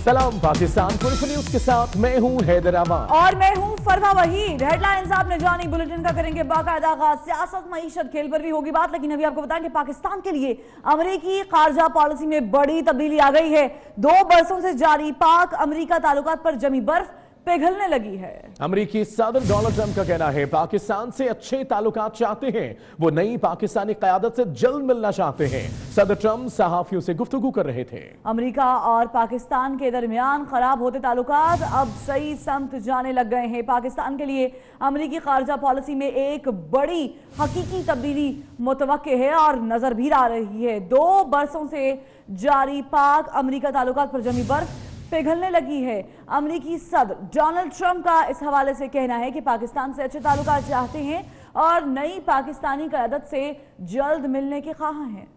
सलाम Pakistan, police news के साथ मैं हूं हैदर अमान और मैं हूं फरमा वहीद। हेडलाइंस आपने जानी, बुलेटिन का करेंगे बाकायदा आगाज। सियासत, मईशत, खेल पर भी होगी बात, लेकिन अभी आपको बताएं कि पाकिस्तान के लिए अमेरिकी खारजा पॉलिसी में बड़ी तब्दीली आ गई है। 2 बरसों से जारी पाक अमेरिका ताल्लुकात पर जमी बर्फ पिघलने लगी है। अमेरिकी सदर डोनाल्ड ट्रंप का कहना है पाकिस्तान से अच्छे ताल्लुकात चाहते हैं, वो नई पाकिस्तानी क़यादत से जल्द मिलना चाहते हैं। सदर ट्रंप सहाफियों से गुफ्तगू कर रहे थे। अमेरिका और पाकिस्तान के दरमियान खराब होते ताल्लुकात अब सही समत जाने लग गए हैं। पाकिस्तान के लिए अमेरिकी खारजा पॉलिसी में एक बड़ी हकीकी तब्दीली मुतवक्के है और नजर भी आ रही है। 2 बरसों से जारी पाक अमेरिका ताल्लुकात पर जमी बर्फ पिघलने लगी है। अमेरिकी सदर डोनाल्ड ट्रंप का इस हवाले से कहना है कि पाकिस्तान से अच्छे ताल्लुकात चाहते हैं और नई पाकिस्तानी क़यादत से जल्द मिलने के ख्वाह हैं।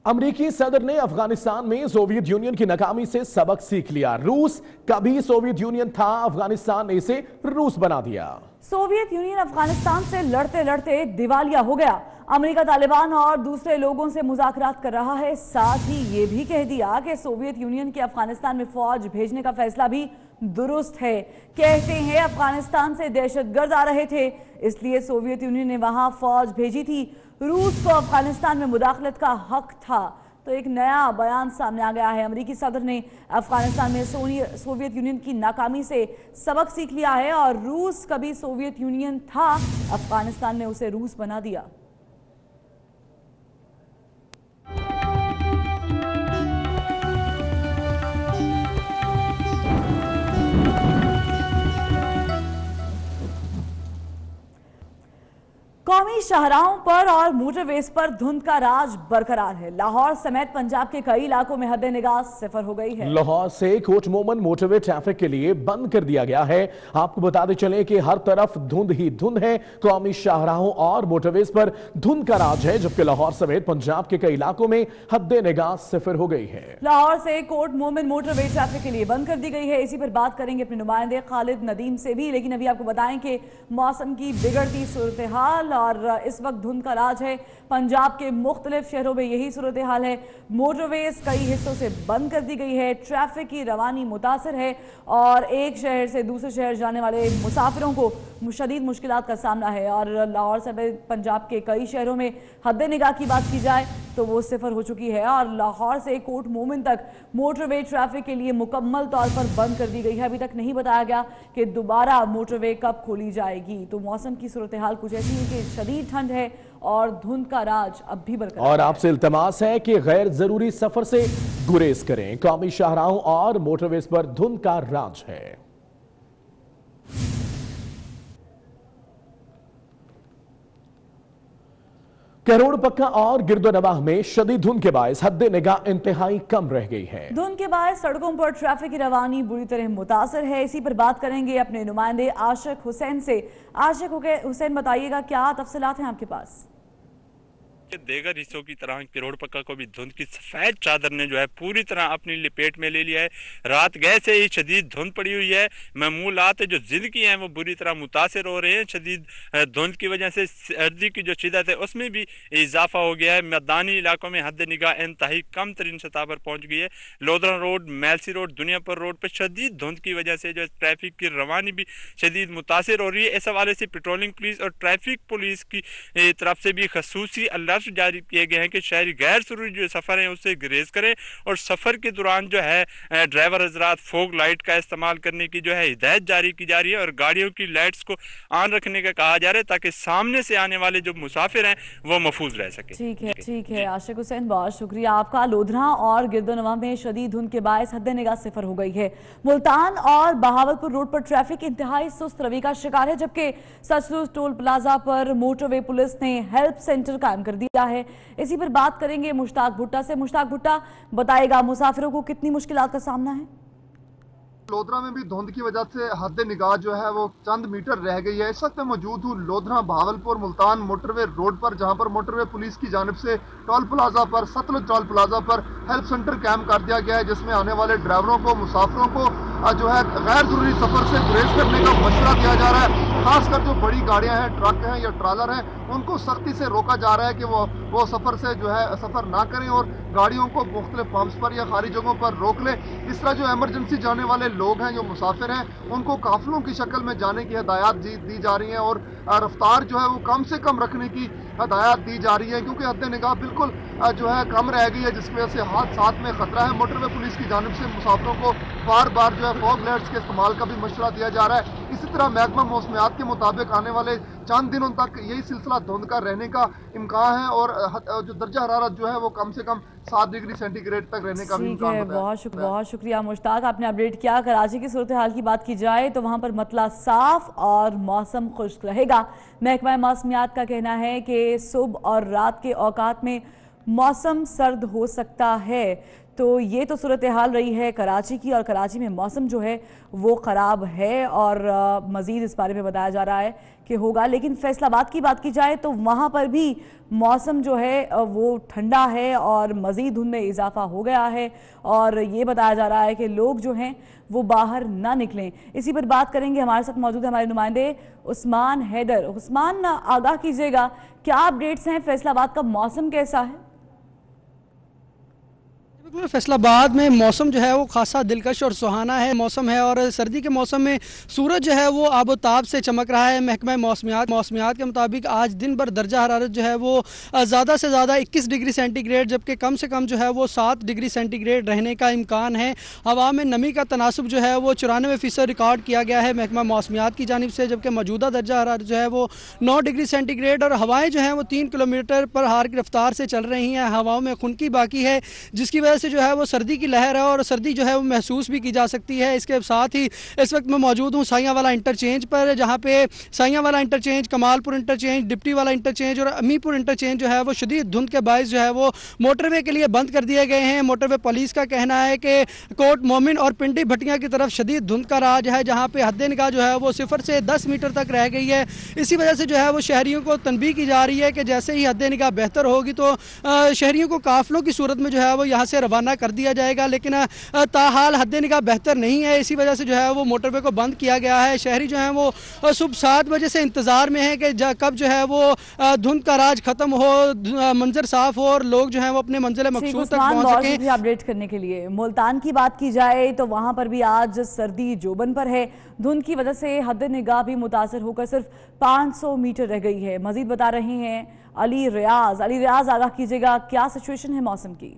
अमेरिकी सदर ने अफगानिस्तान में सोवियत यूनियन की नाकामी से सबक सीख लिया। रूस कभी सोवियत यूनियन था, अफगानिस्तान ने इसे रूस बना दिया। सोवियत यूनियन अफगानिस्तान से लड़ते लड़ते दिवालिया हो गया। अमेरिका तालिबान और दूसरे लोगों से मुज़ाकरात कर रहा है। साथ ही ये भी कह दिया कि सोवियत यूनियन के अफगानिस्तान में फौज भेजने का फैसला भी दुरुस्त है। कहते हैं अफगानिस्तान से दहशतगर्द आ रहे थे, इसलिए सोवियत यूनियन ने वहां फौज भेजी थी। रूस को अफगानिस्तान में मुदाखलत का हक था। तो एक नया बयान सामने आ गया है। अमेरिकी सदर ने अफगानिस्तान में सोवियत यूनियन की नाकामी से सबक सीख लिया है और रूस कभी सोवियत यूनियन था, अफगानिस्तान ने उसे रूस बना दिया। कौमी शाहराहों पर और मोटरवेज पर धुंध का राज बरकरार है। लाहौर समेत पंजाब के कई इलाकों में हद निगाह सिफर हो गई है। लाहौर से कोट मोमन मोटरवे ट्रैफिक के लिए बंद कर दिया गया है। आपको बताते चले कि हर तरफ धुंध ही धुंध है। कौमी शाहराहों और मोटरवेज पर धुंध का राज है, जबकि लाहौर समेत पंजाब के कई इलाकों में हद निगाह सिफर हो गई है। लाहौर से कोट मोमन मोटरवे ट्रैफिक के लिए बंद कर दी गई है। इसी पर बात करेंगे अपने नुमाइंदे खालिद नदीम से भी, लेकिन अभी आपको बताएं कि मौसम की बिगड़ती सूरत हाल और इस वक्त धुंध का राज है। पंजाब के मुख्तलिफ शहरों में यही सूरत हाल है। मोटरवेज कई हिस्सों से बंद कर दी गई है। ट्रैफिक की रवानी मुतासर है और एक शहर से दूसरे शहर जाने वाले मुसाफिरों को शदीद मुश्किलात का सामना है। और लाहौर से पंजाब के कई शहरों में हद निगाह की बात की जाए तो वो सिफर हो चुकी है और लाहौर से कोट मोमिन तक मोटरवे ट्रैफिक के लिए मुकम्मल तौर पर बंद कर दी गई है। अभी तक नहीं बताया गया कि दोबारा मोटरवे कब खोली जाएगी। तो मौसम की सूरत हाल कुछ ऐसी है कि शदीद ठंड है और धुंध का राज अब भी बरकरार। और आपसे इल्तमास है कि गैर जरूरी सफर से गुरेज करें। कौमी शाहराहों और मोटरवेज पर धुंध का राज है। करोड़ पक्का और गिरदोनवाह में शदीद धुंध के बायस हद निगाह इंतहाई कम रह गई है। धुंध के बायस सड़कों पर ट्रैफिक की रवानी बुरी तरह मुतासर है। इसी पर बात करेंगे अपने नुमाइंदे आशिक हुसैन से। आशिक हुसैन, बताइएगा क्या तफसीलात हैं आपके पास? देगर हिस्सों की तरह किरोड़ पक्का को भी धुंध की सफेद चादर ने जो है पूरी तरह अपनी लपेट में ले लिया है। रात गए से ही शदीद धुंध पड़ी हुई है। मामूलात जो जिंदगी हैं वो बुरी तरह मुतासर हो रहे हैं। शदीद धुंध की वजह से सर्दी की जो शिद्दत है उसमें भी इजाफा हो गया है। मैदानी इलाकों में हद निगाह इंतहाई कम तरीन सतह पर पहुँच गई है। Lodhran road, Mailsi road, Duniyapur road पर शदीद धुंध की वजह से जो ट्रैफिक की रवानी भी शदीद मुतासर हो रही है। इस हवाले से पेट्रोलिंग पुलिस और ट्रैफिक पुलिस की तरफ से भी खसूसी अलर्ट जारी किए गए हैं कि शहरी गैर जरूरी जो सफर है उससे गुरेज करें और सफर के दौरान जो है ड्राइवर हजरात फोग लाइट का इस्तेमाल करने की जो है हिदायत जारी की जा रही है और गाड़ियों की लाइट्स को ऑन रखने का कहा जा रहा है ताकि सामने से आने वाले जो मुसाफिर हैं वो महफूज रह सके। ठीक है आशिक हुसैन, बहुत शुक्रिया आपका। लोधरा और गिरदोनवाह में शदीद धुंध के बायस हद निगाह सिफर हो गई है। मुल्तान और बहावलपुर रोड पर ट्रैफिक इंतहाई सुस्त रवि का शिकार है, जबकि सचलुज टोल प्लाजा पर मोटरवे पुलिस ने हेल्प सेंटर कायम कर दिया है। इसी पर बात करेंगे मुश्ताक भुट्टा से। मुश्ताक भुट्टा, बताएगा मुसाफिरों को कितनी मुश्किलात का सामना है? लोधरा में भी धुंध की वजह से हद निगाह जो है वो चंद मीटर रह गई है। इस वक्त मैं मौजूद हूँ लोधरा भावलपुर मुल्तान मोटरवे रोड पर, जहाँ पर मोटरवे पुलिस की जानिब से टोल प्लाजा पर, सतलुज टोल प्लाजा पर हेल्प सेंटर कायम कर दिया गया है, जिसमें आने वाले ड्राइवरों को, मुसाफिरों को जो है गैर जरूरी सफर से गुरेज करने का मशवरा दिया जा रहा है। खासकर जो बड़ी गाड़ियां हैं, ट्रक हैं या ट्रालर हैं, उनको सख्ती से रोका जा रहा है कि वो सफ़र से जो है सफ़र ना करें और गाड़ियों को मुख्तलिफ पंप्स पर या खाली जगहों पर रोक लें। इस तरह जो इमरजेंसी जाने वाले लोग हैं, जो मुसाफिर हैं, उनको काफिलों की शक्ल में जाने की हदायत दी जा रही है और रफ्तार जो है वो कम से कम रखने की हदायत दी जा रही है, क्योंकि हद निगाह बिल्कुल जो है कम रह गई है, जिसकी वजह से हादसात में खतरा है। मोटरवे पुलिस की जानिब से मुसाफिरों को बार बार जो है फॉग लाइट्स के इस्तेमाल का भी मशवरा दिया जा रहा है। इसी तरह महकमा मौसमियात के मुताबिक आने वाले चंद दिनों तक यही सिलसिला धुंध का रहने का इम्कान है और जो दर्जा हरारत जो है वो कम से कम 7 डिग्री सेंटीग्रेड तक रहने का भी इम्कान है। बहुत शुक्रिया मुश्ताक, आपने अपडेट किया। कराची की सूरत हाल की बात की जाए तो वहां पर मतला साफ और मौसम खुश्क रहेगा। महकमा मौसमियात का कहना है कि सुबह और रात के औकात में मौसम सर्द हो सकता है। तो ये तो सूरत हाल रही है कराची की, और कराची में मौसम जो है वो ख़राब है और मज़ीद इस बारे में बताया जा रहा है कि होगा। लेकिन फैसलाबाद की बात की जाए तो वहाँ पर भी मौसम जो है वो ठंडा है और मज़ीद धुंध में इजाफा हो गया है और ये बताया जा रहा है कि लोग जो हैं वो बाहर ना निकलें। इसी पर बात करेंगे, हमारे साथ मौजूद है हमारे नुमाइंदे उस्मान हैदर। उस्मान, आगाह कीजिएगा, क्या अपडेट्स हैं, फैसलाबाद का मौसम कैसा है? फैसलाबाद में मौसम जो है वो खासा दिलकश और सुहाना है मौसम है और सर्दी के मौसम में सूरज जो है वो आबोताब से चमक रहा है। महकमा मौसमियात के मुताबिक आज दिन भर दर्जा हरारत जो है वो ज़्यादा से ज़्यादा 21 डिग्री सेंटीग्रेड जबकि कम से कम जो है वो 7 डिग्री सेंटीग्रेड रहने का इम्कान है। हवा में नमी का तनासुब जो है वो 94% रिकॉर्ड किया गया है महकमा मौसमियात की जानिब से, जबकि मौजूदा दर्जा हरारत जो है वो 9 डिग्री सेंटीग्रेड और हवाएँ जो हैं वो 3 किलोमीटर पर हार की रफ्तार से चल रही हैं। हवाओं में खुनकी बाकी है जिसकी वजह से जो है वो सर्दी की लहर है और सर्दी जो है वो महसूस भी की जा सकती है। इसके साथ ही इस वक्त मैं मौजूद हूँ साइयावाला इंटरचेंज पर, जहाँ पे साइयावाला इंटरचेंज, कमालपुर इंटरचेंज, डिप्टी वाला इंटरचेंज और अमीपुर इंटरचेंज जो है वो शदीद धुंध के बायस जो है वो मोटरवे के लिए बंद कर दिए गए हैं। मोटरवे पुलिस का कहना है कि कोट मोमिन और पिंडी भटियाँ की तरफ शदीद धुंध का राज है, जहाँ पे हद निगाह जो है वो 0 से 10 मीटर तक रह गई है। इसी वजह से जो है वो शहरियों को तनबीह की जा रही है कि जैसे ही हद निगाह बेहतर होगी तो शहरियों को काफिलों की सूरत में जो है वो यहाँ से रवाना कर दिया जाएगा। लेकिन ताहाल हद निगाह बेहतर नहीं है, इसी वजह से जो है वो मोटरवे को बंद किया गया है। शहरी जो हैं वो सुबह 7 बजे से इंतजार में है कि कब जो है वो धुंध का राज खत्म हो, मंजर साफ हो और लोग जो हैं वो अपने मंजिल मकसूद तक पहुंच सकें। अपडेट करने के लिए मुल्तान की बात की जाए तो वहां पर भी आज सर्दी जोबन पर है। धुंध की वजह से हद निगाह भी मुतासर होकर सिर्फ 500 मीटर रह गई है। मजीद बता रहे हैं अली रियाज, आगाह कीजिएगा, क्या सिचुएशन है मौसम की?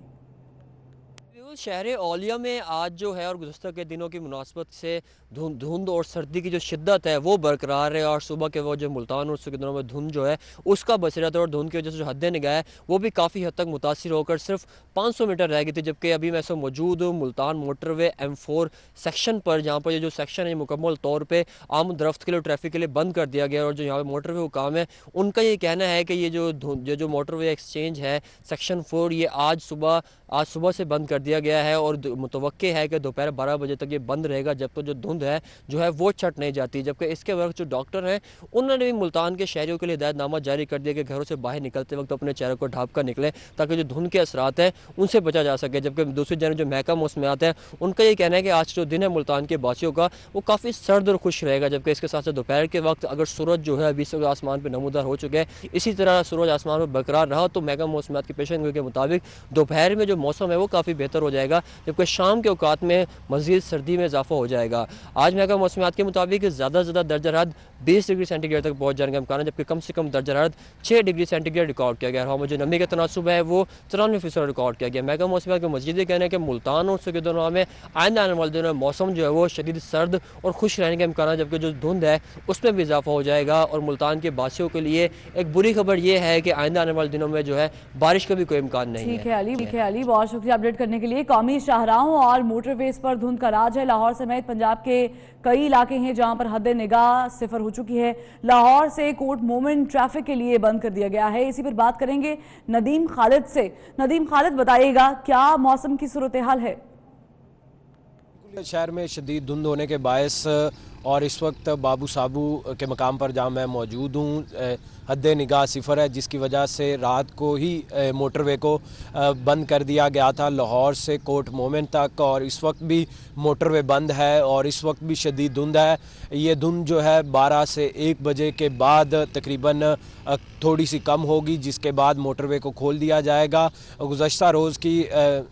शहर औलिया में आज जो है और गुज़श्ता के दिनों की मुनासबत से धुंध और सर्दी की जो शिद्दत है वो बरकरार है और सुबह के वो जो मुल्तान और उसके दिनों में धुंध जो है उसका बसरत है और धुंध की वजह से जो हद निगाह है वो भी काफ़ी हद तक मुतासिर होकर सिर्फ 500 मीटर रह गई थी। जबकि अभी मैं सब मौजूद हूँ मुल्तान मोटरवे M4 सेक्शन पर, जहाँ पर ये जो सेक्शन है मुकम्मल तौर पर आम दरफ्त के लिए ट्रैफिक के लिए बंद कर दिया गया और जो यहाँ पर मोटरवे हुकाम है उनका ये कहना है कि ये जो मोटरवे एक्सचेंज है सेक्शन 4 ये आज सुबह से बंद कर दिया गया है और मुतवक्के है कि दोपहर 12 बजे तक ये बंद रहेगा जब तक जो धुंध है जो है वो छट नहीं जाती। जबकि इसके वक्त जो डॉक्टर हैं उन्होंने भी मुल्तान के शहरियों के लिए हिदायतनामा जारी कर दिया कि घरों से बाहर निकलते वक्त अपने चेहरे को ढाँप कर निकलें ताकि जो धुंध के असरात हैं उनसे बचा जा सके। जबकि दूसरी जानब जो महकमा मौसमियात है उनका ये कहना है कि आज जो दिन है मुल्तान के बासियों का वो काफ़ी सर्द और खुश रहेगा। जबकि इसके साथ साथ दोपहर के वक्त अगर सूरज जो है अभी आसमान पर नमूदार हो चुके हैं, इसी तरह सूरज आसमान पर बरकरार रहा तो महकमा मौसमियात की पेशन के मुताबिक दोपहर में जो मौसम है वो काफ़ी बेहतर हो जाएगा, जबकि शाम के औकात में मज़ीद सर्दी में इजाफा हो जाएगा। आज महकमा मौसमियात के मुताबिक ज़्यादा से ज़्यादा दर्जा हरारत 20 डिग्री सेंटीग्रेड तक पहुँच जाने का इम्कान है, जबकि कम से कम दर्जा हरारत 6 डिग्री सेंटीग्रेड रिकॉर्ड किया गया। हवा में जो नमी का तनासुब है वो 93% रिकॉर्ड किया गया। महकमा मौसमियात के मज़ीद कहना है कि मुल्तान और उसके दिनों में आइंदा आने वाले दिनों में मौसम जो है वो शदीद सर्द और खुश रहने का इम्कान है, जबकि जो धुंध है उसमें भी इजाफा हो जाएगा। और मुल्तान के बासियों के लिए एक बुरी खबर ये है कि आइंदा आने वाले दिनों में जो है बारिश का भी कोई इम्कान नहीं है। ठीक है अली, बहुत शुक्रिया अपडेट करने के लिए। कौमी शाहराहों और मोटरवेज पर धुंध का राज है। लाहौर समेत पंजाब के कई इलाके हैं जहां पर हद निगाह 0 हो चुकी है। लाहौर से कोट मोमिन ट्रैफिक के लिए बंद कर दिया गया है। इसी पर बात करेंगे नदीम खालिद से। नदीम खालिद, बताइएगा क्या मौसम की सूरत हाल है? शहर में शदीद धुंध होने के बायस और इस वक्त बाबू साबू के मकाम पर जहाँ मैं मौजूद हूँ हद निगाह सिफर है, जिसकी वजह से रात को ही मोटरवे को बंद कर दिया गया था लाहौर से कोट मोमिन तक, और इस वक्त भी मोटरवे बंद है और इस वक्त भी शदीद धुंध है। ये धुंध जो है 12 से 1 बजे के बाद तकरीबन थोड़ी सी कम होगी, जिसके बाद मोटरवे को खोल दिया जाएगा। गुज़श्ता रोज़ की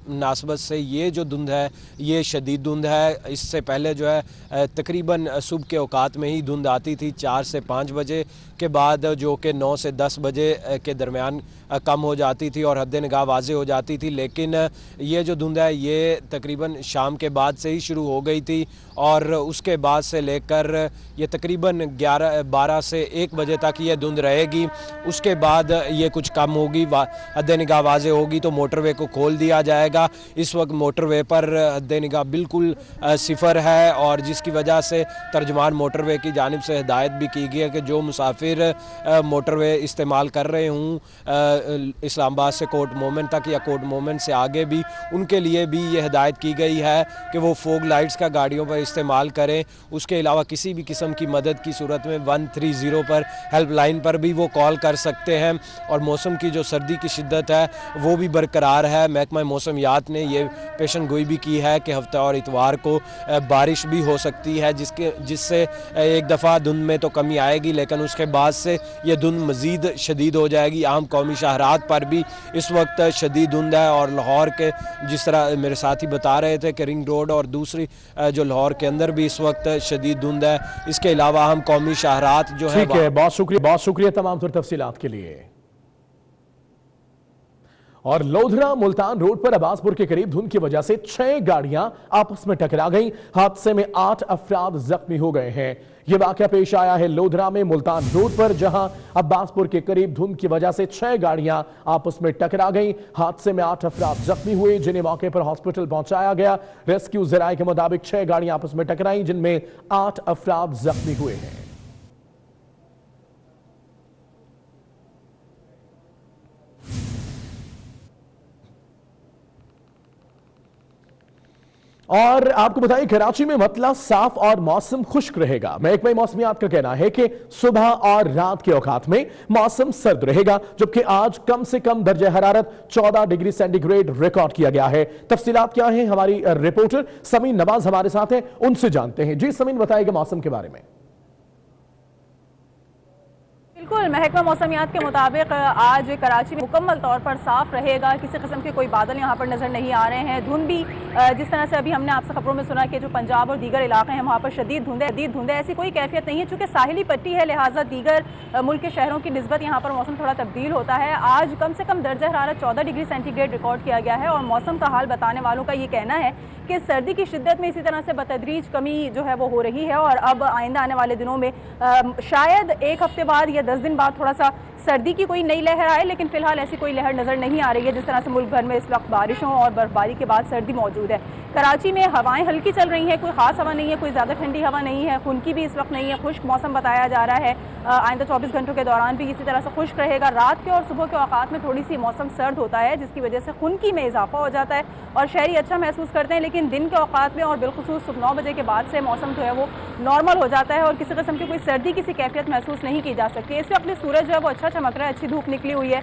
मुनासबत से ये जो धुंध है ये शदीद धुंध है। इससे पहले जो है तकरीबन सुबह के औकात में ही धुंध आती थी 4 से 5 बजे के बाद, जो कि 9 से 10 बजे के दरमियान कम हो जाती थी और हद निगाह वाज़े हो जाती थी। लेकिन ये जो धुंध है ये तकरीबन शाम के बाद से ही शुरू हो गई थी और उसके बाद से लेकर ये तकरीबन 12 से 1 बजे तक ये धुंध रहेगी। उसके बाद ये कुछ कम होगी, हद निगाह वाज़े होगी तो मोटरवे को खोल दिया जाएगा। इस वक्त मोटरवे पर हद निगाह बिल्कुल सिफर है और जिसकी वजह से तर्जुमान मोटरवे की जानिब से हिदायत भी की गई है कि जो मुसाफिर मोटरवे इस्तेमाल कर रहे हूँ इस्लामाबाद से कोट मोमिन तक या कोट मोमिन से आगे भी, उनके लिए भी ये हिदायत की गई है कि वो फोग लाइट्स का गाड़ियों पर इस्तेमाल करें। उसके अलावा किसी भी किस्म की मदद की सूरत में 130 पर हेल्पलाइन पर भी वो कॉल कर सकते हैं। और मौसम की जो सर्दी की शिद्दत है वो भी बरकरार है। महकमा मौसमियात ने ये पेशन गोई भी की है कि हफ्ता और इतवार को बारिश भी हो सकती है, जिससे एक दफ़ा धुंध में तो कमी आएगी लेकिन उसके बाद से ये धुंध मज़ीद शदीद हो जाएगी। आम कौमी शाहरात पर भी इस वक्त शदीद धुंध है और लाहौर के जिस तरह मेरे साथी बता रहे थे कि रिंग रोड और दूसरी जो लाहौर के अंदर भी इस वक्त शदीद धुंध है। इसके अलावा हम कौमी शाहरात जो है। ठीक है, बहुत शुक्रिया तमाम तर तफसीलात के लिए। और लोधरा मुल्तान रोड पर अब्बासपुर के करीब धुंध की वजह से 6 गाड़ियां आपस में टकरा गईं। हादसे में 8 अफराद जख्मी हो गए हैं। यह वाकया पेश आया है लोधरा में मुल्तान रोड पर, जहां अब्बासपुर के करीब धुंध की वजह से 6 गाड़ियां आपस में टकरा गईं। हादसे में 8 अफराद जख्मी हुए, जिन्हें मौके पर हॉस्पिटल पहुंचाया गया। रेस्क्यू जराये के मुताबिक 6 गाड़ियां आपस में टकराई, जिनमें 8 अफराद जख्मी हुए हैं। और आपको बताएं कराची में मतला साफ और मौसम खुश्क रहेगा। महकमा मौसमियात का कहना है कि सुबह और रात के औकात में मौसम सर्द रहेगा, जबकि आज कम से कम दर्जा हरारत 14 डिग्री सेंटीग्रेड रिकॉर्ड किया गया है। तफसीलात क्या है, हमारी रिपोर्टर समीन नवाज हमारे साथ है, उनसे जानते हैं। जी समीन, बताइएगा मौसम के बारे में। बिल्कुल, महकमा मौसमियात के मुताबिक आज कराची में मुकम्मल तौर पर साफ रहेगा। किसी किस्म के कोई बादल यहाँ पर नजर नहीं आ रहे हैं। धुंध भी जिस तरह से अभी हमने आपसे खबरों में सुना कि जो पंजाब और दीगर इलाके हैं वहाँ पर शदीद धुंध है। ऐसी कोई कैफियत नहीं है, चूंकि साहिली पट्टी है लिहाजा दीगर मुल्क के शहरों की निस्बत यहाँ पर मौसम थोड़ा तब्दील होता है। आज कम से कम दर्जा हरारत 14 डिग्री सेंटीग्रेड रिकॉर्ड किया गया है और मौसम का हाल बताने वालों का ये कहना है कि सर्दी की शिद्दत में इसी तरह से बतदरीज कमी जो है वो हो रही है और अब आइंदा आने वाले दिनों में शायद 1 हफ्ते बाद या 10 दिन बाद थोड़ा सा सर्दी की कोई नई लहर आए, लेकिन फिलहाल ऐसी कोई लहर नजर नहीं आ रही है। जिस तरह से मुल्क भर में इस वक्त बारिशों और बर्फबारी के बाद सर्दी मौजूद है। कराची में हवाएं हल्की चल रही हैं, कोई खास हवा नहीं है, कोई ज़्यादा ठंडी हवा नहीं है, खुनकी भी इस वक्त नहीं है, खुश्क मौसम बताया जा रहा है। आइंदा 24 घंटों के दौरान भी इसी तरह से खुश्क रहेगा। रात के और सुबह के औकात में थोड़ी सी मौसम सर्द होता है, जिसकी वजह से खुनकी में इजाफा हो जाता है और शहरी अच्छा महसूस करते हैं। लेकिन दिन के औकात में और बिलखुसूस सुबह 9 बजे के बाद से मौसम जो है वो नॉर्मल हो जाता है और किसी किस्म की कोई सर्दी किसी कैफियत महसूस नहीं की जा सकती। इस वक्त सूरज जो है वो अच्छा चमक रहा है, अच्छी धूप निकली हुई है,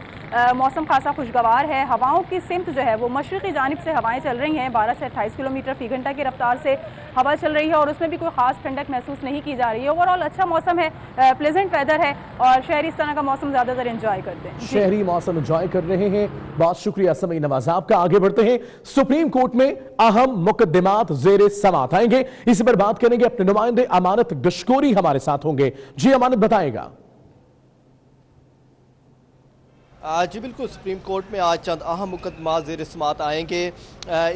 मौसम खासा खुशगवार है। हवाओं की सिमत जो है वो मशरक़ी जानिब से हवाएं चल रही हैं। 12 से 28 किलोमीटर फी घंटा की रफ्तार से हवा चल रही है और उसमें भी कोई खास ठंडक महसूस नहीं की जा रही है। ओवरऑल अच्छा मौसम है, प्लेजेंट वेदर है और शहरी इस तरह का मौसम ज़्यादातर एंजॉय करते हैं। शहरी मौसम एंजॉय कर रहे हैं। बहुत शुक्रिया समीन नवाज आपका। आगे बढ़ते हैं, सुप्रीम कोर्ट में अहम मुकदमात जेर समात आएंगे। इसी पर बात करेंगे, अपने नुमाइंदे अमानत गशकोरी हमारे साथ होंगे। जी अमानत, बताएगा। जी बिल्कुल, सुप्रीम कोर्ट में आज चंद अहम मुकदमात ज़ेर समात आएंगे।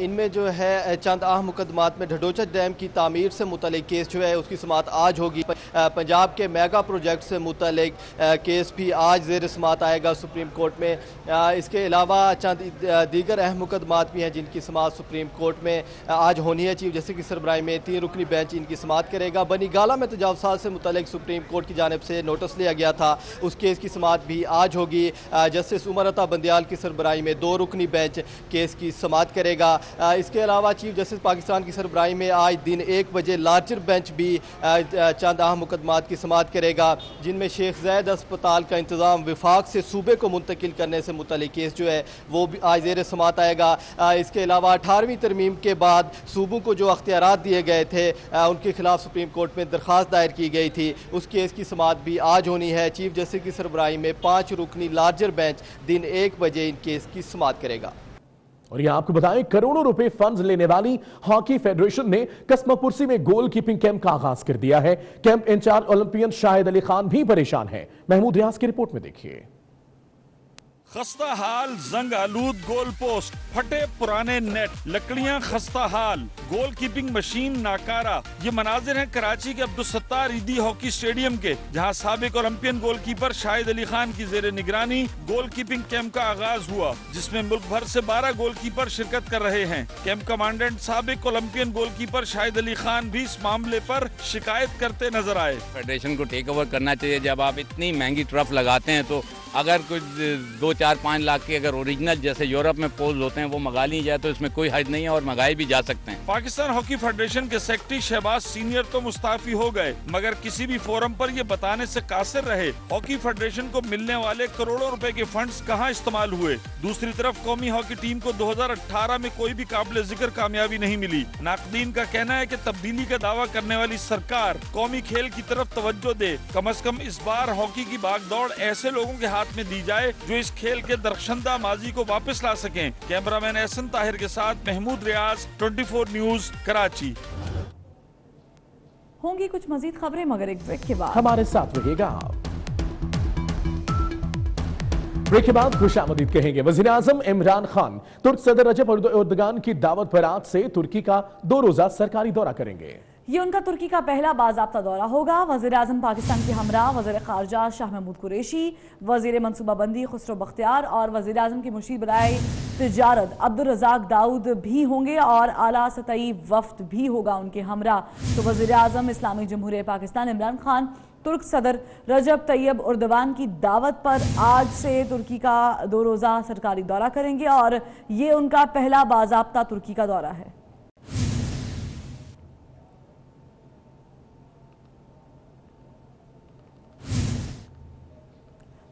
इनमें जो है चंद अहम मुकदमात में ढडोचा डैम की तामीर से मुतल्लिक केस जो है उसकी समात आज होगी। पंजाब के मेगा प्रोजेक्ट से मुतल्लिक केस भी आज ज़ेर समात आएगा सुप्रीम कोर्ट में। इसके अलावा चंद दीगर अहम मुकदमात भी हैं जिनकी समात सुप्रीम कोर्ट में आज होनी है। चीफ जस्टिस की सरबराही में 3 रुकनी बेंच इनकी समात करेगा। बनी गाला में तजावुज़ात से मुतल्लिक सुप्रीम कोर्ट की जानिब से नोटिस लिया गया था, उस केस की समात भी आज होगी। जस्टिस उमर अता बंदियाल की सरबराही में 2 रुकनी बेंच केस की समाअत करेगा। इसके अलावा चीफ जस्टिस पाकिस्तान की सरबराही में आज दिन 1 बजे लार्जर बेंच भी चंद अहम मुकदमात की समाअत करेगा, जिनमें शेख ज़ैद अस्पताल का इंतज़ाम विफाक से सूबे को मुंतकिल करने से मुतल्लिक केस जो है वो भी आज ज़ेर समाअत आएगा। इसके अलावा 18वीं तरमीम के बाद सूबों को जो अख्तियारात दिए गए थे उनके खिलाफ सुप्रीम कोर्ट में दरख्वास्त दायर की गई थी, उस केस की समाअत भी आज होनी है। चीफ जस्टिस की सरबराही में 5 रुकनी लार्जर बेंच दिन 1 बजे इन केस की समाअत करेगा। और यहां आपको बताएं, करोड़ों रुपए फंड्स लेने वाली हॉकी फेडरेशन ने कस्मापुरसी में गोल कीपिंग कैंप का आगाज कर दिया है। Camp incharge Olympian Shahid Ali Khan भी परेशान हैं। महमूद रियाज की रिपोर्ट में देखिए। खस्ता हाल, जंग आलूद गोल पोस्ट, फटे पुराने नेट, लकड़ियां खस्ता हाल, गोल कीपिंग मशीन नाकारा। ये मनाजिर हैं कराची के अब्दुलसत्तार ईदी हॉकी स्टेडियम के, जहां साबिक ओलंपियन गोलकीपर शाहिद अली खान की जेर निगरानी गोल कीपिंग कैंप का आगाज हुआ, जिसमें मुल्क भर से 12 गोलकीपर शिरकत कर रहे हैं। कैंप कमांडेंट साबिक ओलंपियन गोलकीपर शाहिद अली खान भी इस मामले पर शिकायत करते नजर आए। फेडरेशन को टेक ओवर करना चाहिए। जब आप इतनी महंगी ट्रफ लगाते हैं तो अगर कुछ 2-4-5 लाख के अगर ओरिजिनल जैसे यूरोप में पोज होते हैं वो मंगा ली जाए तो इसमें कोई हर्ज नहीं है और मंगाए भी जा सकते हैं। पाकिस्तान हॉकी फेडरेशन के सेक्रेटरी शहबाज सीनियर तो मुस्ताफी हो गए, मगर किसी भी फोरम पर ये बताने से कासिर रहे हॉकी फेडरेशन को मिलने वाले करोड़ों रुपए के फंड्स कहां इस्तेमाल हुए। दूसरी तरफ कौमी हॉकी टीम को 2018 में कोई भी काबिल जिक्र कामयाबी नहीं मिली। नाकदीन का कहना है कि तब्दीली का दावा करने वाली सरकार कौमी खेल की तरफ तवज्जो दे। कम से कम इस बार हॉकी की भागदौड़ ऐसे लोगों के हाथ में दी जाए जो इस खेल के दरख्शंदा माजी को वापस ला सकें। कैमरामैन एहसन ताहिर के साथ महमूद रियाज, 24 न्यूज, कराची। होंगी कुछ मजीद खबरें मगर एक ब्रेक के बाद। हमारे साथ रहिएगा आप। ब्रेक के बाद खुशामदीद कहेंगे। वज़ीर आज़म इमरान खान तुर्क सदर रजब एर्दोगान की दावत पर आज से तुर्की का 2 रोजा सरकारी दौरा करेंगे। ये उनका तुर्की का पहला बाज़ाब्ता दौरा होगा। वज़ीर आज़म पाकिस्तान के हमरा वज़ीर ख़ारजा शाह महमूद कुरैशी, वज़ीर मनसूबाबंदी खुसरो बख्तियार और वज़ीर आज़म की मुशीर बराए तिजारत अब्दुल रज़ाक दाऊद भी होंगे और आला सतही वफ्द भी होगा उनके हमरा। तो वज़ीर आज़म इस्लामी जमहूरियत पाकिस्तान इमरान खान तुर्क सदर रजब तैयब एर्दोगान की दावत पर आज से तुर्की का 2 रोज़ा सरकारी दौरा करेंगे और ये उनका पहला बाज़ाब्ता तुर्की का दौरा है।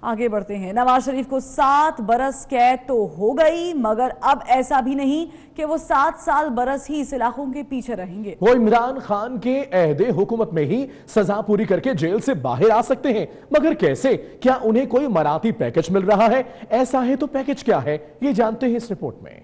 आगे बढ़ते हैं। नवाज शरीफ को 7 बरस कैद तो हो गई, मगर अब ऐसा भी नहीं कि वो 7 साल बरस ही इस इलाकों के पीछे रहेंगे। वो इमरान खान के अहदे हुकूमत में ही सजा पूरी करके जेल से बाहर आ सकते हैं, मगर कैसे? क्या उन्हें कोई मराठी पैकेज मिल रहा है? ऐसा है तो पैकेज क्या है, ये जानते हैं इस रिपोर्ट में।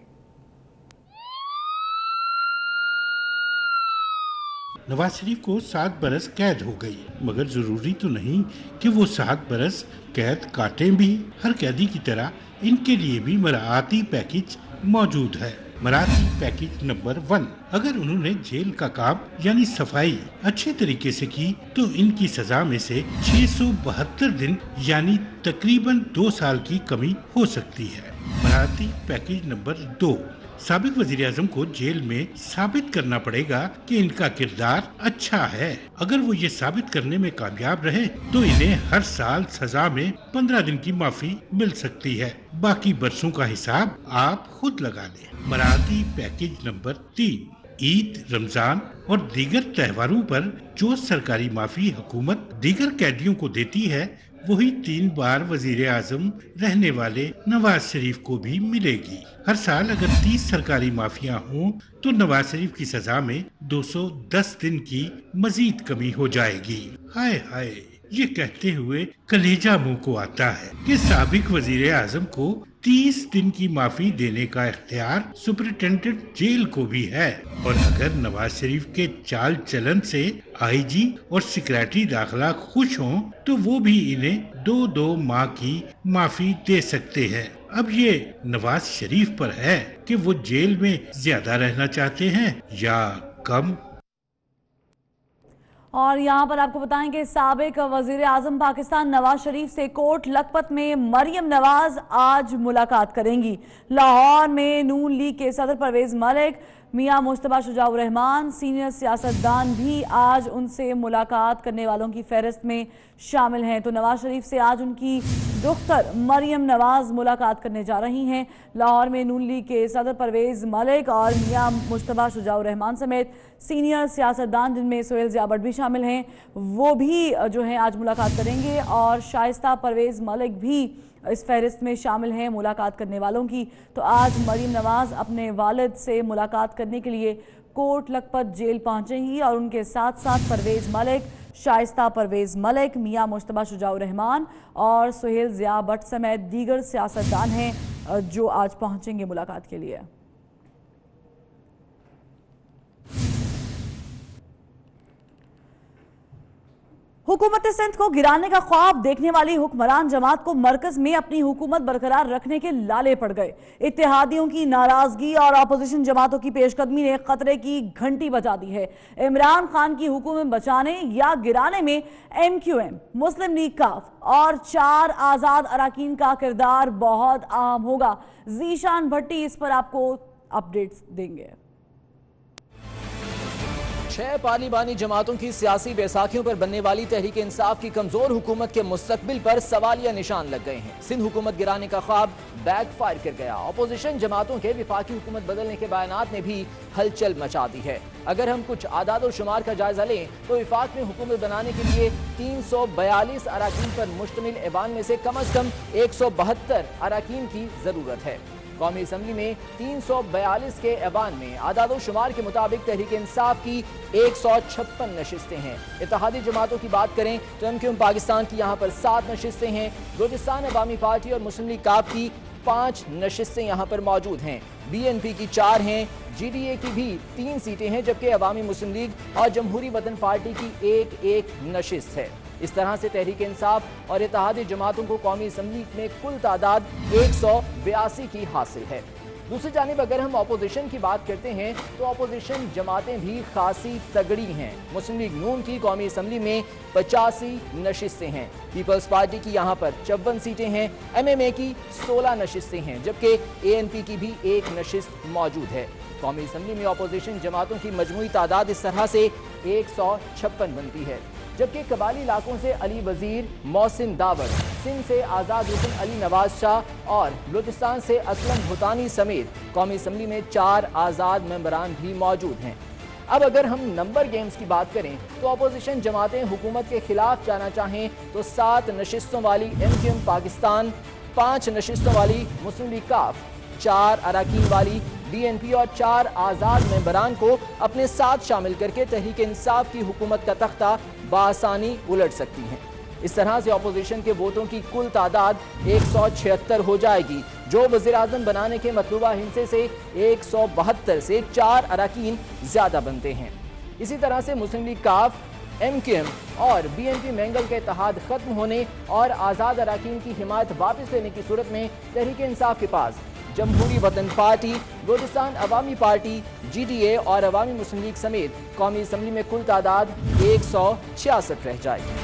नवाज शरीफ को 7 बरस कैद हो गई, मगर जरूरी तो नहीं कि वो 7 बरस कैद काटें भी। हर कैदी की तरह इनके लिए भी मराठी पैकेज मौजूद है। मराठी पैकेज नंबर 1, अगर उन्होंने जेल का काम यानी सफाई अच्छे तरीके से की तो इनकी सजा में से 672 दिन यानी तकरीबन 2 साल की कमी हो सकती है। मराठी पैकेज नंबर 2, साबिक वजीर आजम को जेल में साबित करना पड़ेगा कि इनका किरदार अच्छा है। अगर वो ये साबित करने में कामयाब रहे तो इन्हें हर साल सजा में 15 दिन की माफी मिल सकती है। बाकी बरसों का हिसाब आप खुद लगा लें। मराठी पैकेज नंबर 3, ईद, रमजान और दीगर त्योहारों पर जो सरकारी माफी हुकूमत दीगर कैदियों को देती है वही 3 बार वजीर आजम रहने वाले नवाज शरीफ को भी मिलेगी। हर साल अगर 30 सरकारी माफिया हों तो नवाज शरीफ की सजा में 210 दिन की मजीद कमी हो जाएगी। हाय हाय, ये कहते हुए कलेजा मुंह को आता है कि साबिक वजीर आजम को 30 दिन की माफी देने का इख्तियार सुपरिटेंडेंट जेल को भी है। और अगर नवाज शरीफ के चाल चलन से आईजी और सेक्रेटरी दाखिला खुश हों तो वो भी इन्हें 2-2 माह की माफी दे सकते हैं। अब ये नवाज शरीफ पर है कि वो जेल में ज्यादा रहना चाहते हैं या कम। और यहाँ पर आपको बताएंगे साबिक वजीर आजम पाकिस्तान नवाज शरीफ से कोट लखपत में मरियम नवाज आज मुलाकात करेंगी। लाहौर में नून लीग के सदर परवेज मलिक, मियां मुश्तबा शुजाउर रहमान सीनियर सियासतदान भी आज उनसे मुलाकात करने वालों की फहरिस्त में शामिल हैं। तो नवाज शरीफ से आज उनकी दुख्तर मरियम नवाज मुलाकात करने जा रही हैं। लाहौर में नून लीग के सदर परवेज मलिक और मियां मुश्तबा शुजाउर रहमान समेत सीनियर सियासतदान जिनमें सोहेल ज़िया भट्ट भी शामिल हैं, वो भी जो है आज मुलाकात करेंगे और शाइस्ता परवेज मलिक भी इस फहरिस्त में शामिल हैं मुलाकात करने वालों की। तो आज मरियम नवाज अपने वालिद से मुलाकात करने के लिए कोट लखपत जेल पहुंचेंगी और उनके साथ साथ परवेज मलिक, शाइस्ता परवेज मलिक, मियां मुश्तबा शुजाउर रहमान और सोहेल ज़िया भट्ट समेत दीगर सियासतदान हैं जो आज पहुंचेंगे मुलाकात के लिए। हुकूमत सिंध को गिराने का ख्वाब देखने वाली हुक्मरान जमात को मरकज में अपनी हुकूमत बरकरार रखने के लाले पड़ गए। इत्तेहादियों की नाराजगी और अपोजिशन जमातों की पेशकदमी ने खतरे की घंटी बजा दी है। इमरान खान की हुकूमत बचाने या गिराने में MQM, मुस्लिम लीग काफ और 4 आज़ाद अराकीन का किरदार बहुत अहम होगा। ज़ीशान भट्टी इस पर आपको अपडेट्स देंगे। 6 पार्लिमानी जमातों की सियासी बैसाखियों पर बनने वाली तहरीक इंसाफ की कमजोर हुकूमत के मुस्तकबिल पर सवालिया निशान लग गए हैं। सिंध हुकूमत गिराने का ख्वाब बैकफायर कर गया। अपोजिशन जमातों के विफाकी हुकूमत बदलने के बयानात ने भी हलचल मचा दी है। अगर हम कुछ आदाद और शुमार का जायजा लें तो विफाक में हुकूमत बनाने के लिए 342 अराकीन पर मुश्तमिल ऐवान में से कम 172 अराकीन की जरूरत है। कौमी असम्बली में 342 के ऐवान में आदाद शुमार के मुताबिक तहरीक इंसाफ की 156 नशिस्तें हैं। इत्तेहादी जमातों की बात करें तो MQM पाकिस्तान की यहाँ पर 7 नशिस्तें हैं। बलूचिस्तान अवामी पार्टी और मुस्लिम लीग काफ की 5 नशिस्तें यहाँ पर मौजूद हैं। BNP की 4 हैं। GDA की भी 3 सीटें हैं, जबकि अवामी मुस्लिम लीग और जमहूरी वतन पार्टी की एक नशिस्त है। इस तरह से तहरीक इंसाफ और इत्तेहादी जमातों को कौमी असम्बली में कुल तादाद 182 की हासिल है। दूसरी जानिब अगर हम अपोजिशन की बात करते हैं तो अपोजिशन जमातें भी खासी तगड़ी हैं। मुस्लिम लीग नून की कौमी असम्बली में 85 नशिस्तें हैं। पीपल्स पार्टी की यहाँ पर 54 सीटें हैं। MMA की 16 नशिस्तें हैं, जबकि ANP की भी 1 नशिस्त मौजूद है। कौमी असम्बली में अपोजिशन जमातों की मजमूई तादाद इस तरह से 156 बनती है, जबकि कबाली इलाकों से अली वजीर, मोहसिन दावत, सिंध से आज़ाद हुसैन अली नवाज शाह और बलूचिस्तान से असलम भूतानी समेत कौमी असम्बली में 4 आज़ाद मेंबरान भी मौजूद हैं। अब अगर हम नंबर गेम्स की बात करें तो अपोजिशन जमातें हुकूमत के खिलाफ जाना चाहें तो 7 नशिस्तों वाली MQM पाकिस्तान, 5 नशिस्तों वाली मुस्लिम लीग काफ, 4 अराकीन वाली BNP और 4 आज़ाद मेंबरान को अपने साथ शामिल करके तहरीक इंसाफ की हुकूमत का तख्ता बासानी उलट सकती हैं। इस तरह से अपोजिशन के वोटों की कुल तादाद 176 हो जाएगी, जो वज़ीर आज़म बनाने के मतलूबा हिस्से से 172 से 4 अराकीन ज्यादा बनते हैं। इसी तरह से मुस्लिम लीग काफ, MQM और BNP मैंगल के इत्तेहाद खत्म होने और आज़ाद अराकीन की हिमायत वापस लेने की सूरत में तहरीक इंसाफ के पास जमहूरी वतन पार्टी, बलूचिस्तान अवामी पार्टी, GDA और अवामी मुस्लिम लीग समेत कौमी असम्बली में कुल तादाद 166 रह जाएगी।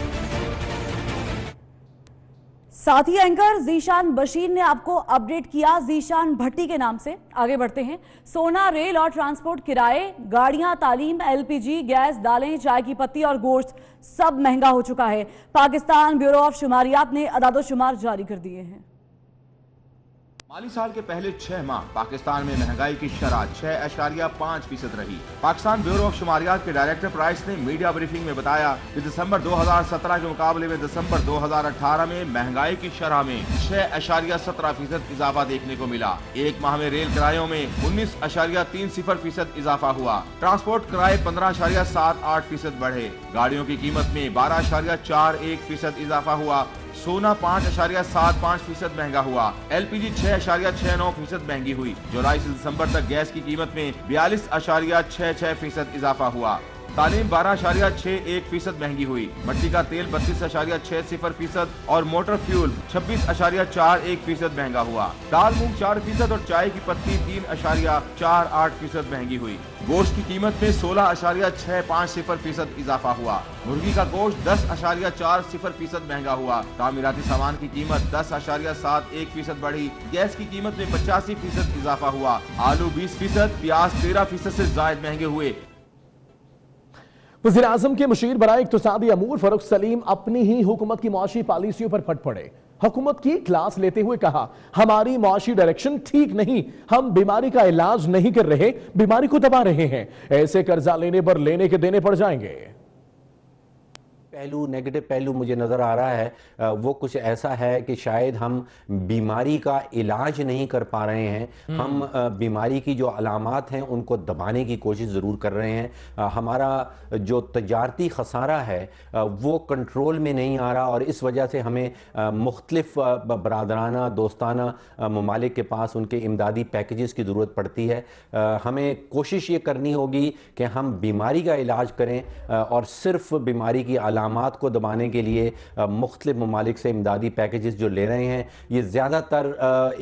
साथी एंकर ज़ीशान बशीर ने आपको अपडेट किया ज़ीशान भट्टी के नाम से। आगे बढ़ते हैं। सोना, रेल और ट्रांसपोर्ट किराए, गाड़ियां, तालीम, LPG, गैस, दालें, चाय की पत्ती और गोश्त सब महंगा हो चुका है। पाकिस्तान ब्यूरो ऑफ शुमारियात ने अदाद-ओ-शुमार जारी कर दिए हैं। माली साल के पहले 6 माह पाकिस्तान में महंगाई की शरह 6.5% रही। पाकिस्तान ब्यूरो ऑफ शुमारियात के डायरेक्टर प्राइस ने मीडिया ब्रीफिंग में बताया कि दिसंबर 2017 के मुकाबले में दिसंबर 2018 में महंगाई की शरह में 6.17% इजाफा देखने को मिला। एक माह में रेल किरायों में 19.30% इजाफा हुआ। ट्रांसपोर्ट किराए 15.78% बढ़े। गाड़ियों की कीमत में 12.41% इजाफा हुआ। सोना 5.75% महंगा हुआ। LPG 6.69% महंगी हुई। जुलाई से दिसंबर तक गैस की कीमत में 42.66% इजाफा हुआ। तालीम 12.61% महंगी हुई। मिट्टी का तेल 32.60% और मोटर फ्यूल 26.41% महंगा हुआ। दाल मूंग 4% और चाय की पत्ती 3.48% महंगी हुई। गोश्त की कीमत में 16.650% इजाफा हुआ। मुर्गी का गोश्त 10.40% महंगा हुआ। तामीराती सामान की कीमत 10.71% बढ़ी। गैस की कीमत में 85% इजाफा हुआ। आलू 20%, प्याज 13% से जायद महंगे हुए। वज़ीर आज़म के मुशीर बराए इक़्तिसादी अमूर फरूख सलीम अपनी ही हुकूमत की मुआशी पॉलिसियों पर फट पड़े। हुकूमत की क्लास लेते हुए कहा, हमारी मुआशी डायरेक्शन ठीक नहीं, हम बीमारी का इलाज नहीं कर रहे, बीमारी को दबा रहे हैं। ऐसे कर्जा लेने पर लेने के देने पड़ जाएंगे। पहलू नेगेटिव पहलू मुझे नज़र आ रहा है वो कुछ ऐसा है कि शायद हम बीमारी का इलाज नहीं कर पा रहे हैं, हम बीमारी की जो अलामात हैं उनको दबाने की कोशिश ज़रूर कर रहे हैं। हमारा जो तजारती खसारा है वो कंट्रोल में नहीं आ रहा और इस वजह से हमें मुख्तलिफ बरादराना दोस्ताना ममालिक के पास उनके इमदादी पैकेजेस की ज़रूरत पड़ती है। हमें कोशिश ये करनी होगी कि हम बीमारी का इलाज करें और सिर्फ बीमारी की अलामात को दबाने के लिए मुख्तलिफ ममालिक से इमदादी पैकेजेस जो ले रहे हैं ये ज़्यादातर